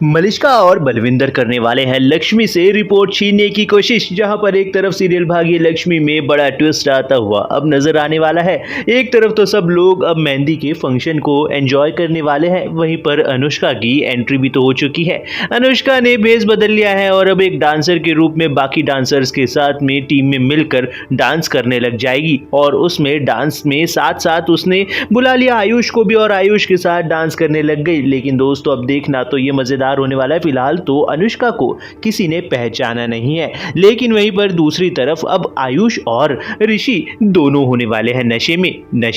मलिष्का और बलविंदर करने वाले हैं लक्ष्मी से रिपोर्ट छीनने की कोशिश। जहां पर एक तरफ सीरियल भाग्य लक्ष्मी में बड़ा ट्विस्ट आता हुआ अब नजर आने वाला है। एक तरफ तो सब लोग अब मेहंदी के फंक्शन को एंजॉय करने वाले हैं, वहीं पर अनुष्का की एंट्री भी तो हो चुकी है। अनुष्का ने भेस बदल लिया है और अब एक डांसर के रूप में बाकी डांसर्स के साथ में टीम में मिलकर डांस करने लग जाएगी। और उसमें डांस में साथ साथ उसने बुला लिया आयुष को भी और आयुष के साथ डांस करने लग गई। लेकिन दोस्तों अब देखना तो ये मजेदार होने वाला है। फिलहाल तो अनुष्का को किसी ने पहचाना नहीं है, लेकिन वहीं पर दूसरी तरफ अब आयुष और ऋषि दोनों होने वाले हैं नशे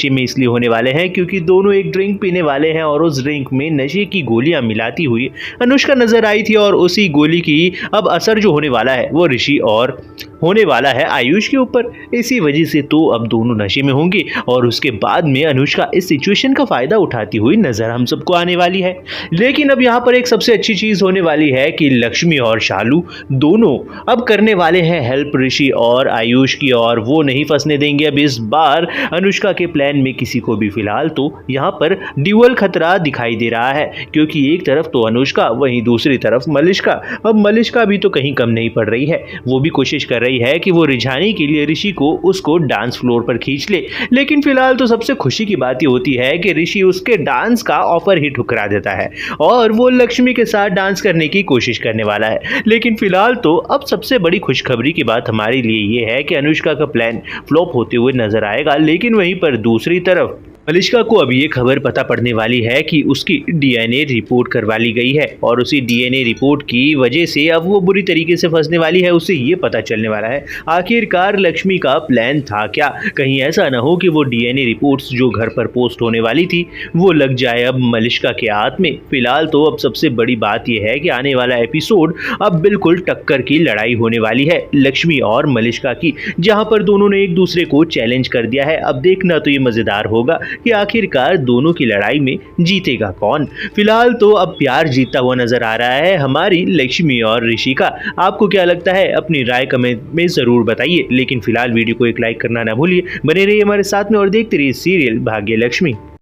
में इसलिए होने वाले हैं क्योंकि दोनों एक ड्रिंक पीने वाले हैं और उस ड्रिंक में नशे की गोलियां मिलाती हुई अनुष्का नजर आई थी। और उसी गोली की अब असर जो होने वाला है वो ऋषि और होने वाला है आयुष के ऊपर। इसी वजह से तो अब दोनों नशे में होंगे और उसके बाद में अनुष्का इस सिचुएशन का फायदा उठाती हुई नजर हम सबको आने वाली है। लेकिन अब यहाँ पर एक सबसे अच्छी चीज होने वाली है कि लक्ष्मी और शालू दोनों अब करने वाले हैं हेल्प ऋषि और आयुष की, और वो नहीं फंसने देंगे अब इस बार अनुष्का के प्लान में किसी को भी। फिलहाल तो यहाँ पर ड्यूअल खतरा दिखाई दे रहा है क्योंकि एक तरफ तो अनुष्का, वहीं दूसरी तरफ मलिष्का। अब मलिष्का भी तो कहीं कम नहीं पड़ रही है, वो भी कोशिश कर रही है कि वो रिझाने के लिए ऋषि को उसको डांस फ्लोर पर खींच ले। लेकिन फिलहाल तो सबसे खुशी की बात ये होती है कि ऋषि उसके डांस का ऑफर ही ठुकरा देता है और वो लक्ष्मी के साथ डांस करने की कोशिश करने वाला है। लेकिन फिलहाल तो अब सबसे बड़ी खुशखबरी की बात हमारे लिए ये है कि अनुष्का का प्लान फ्लॉप होते हुए नजर आएगा। लेकिन वहीं पर दूसरी तरफ मलिष्का को अब ये खबर पता पड़ने वाली है कि उसकी डीएनए रिपोर्ट करवा ली गई है और उसी डीएनए रिपोर्ट की वजह से अब वो बुरी तरीके से फंसने वाली है। उसे ये पता चलने वाला है आखिरकार लक्ष्मी का प्लान था क्या। कहीं ऐसा ना हो कि वो डीएनए रिपोर्ट्स जो घर पर पोस्ट होने वाली थी वो लग जाए अब मलिष्का के हाथ में। फिलहाल तो अब सबसे बड़ी बात यह है कि आने वाला एपिसोड अब बिल्कुल टक्कर की लड़ाई होने वाली है लक्ष्मी और मलिष्का की, जहां पर दोनों ने एक दूसरे को चैलेंज कर दिया है। अब देखना तो ये मजेदार होगा कि आखिरकार दोनों की लड़ाई में जीतेगा कौन। फिलहाल तो अब प्यार जीतता हुआ नजर आ रहा है हमारी लक्ष्मी और ऋषि का। आपको क्या लगता है अपनी राय कमेंट में जरूर बताइए। लेकिन फिलहाल वीडियो को एक लाइक करना ना भूलिए। बने रहिए हमारे साथ में और देखते रहिए सीरियल भाग्य लक्ष्मी।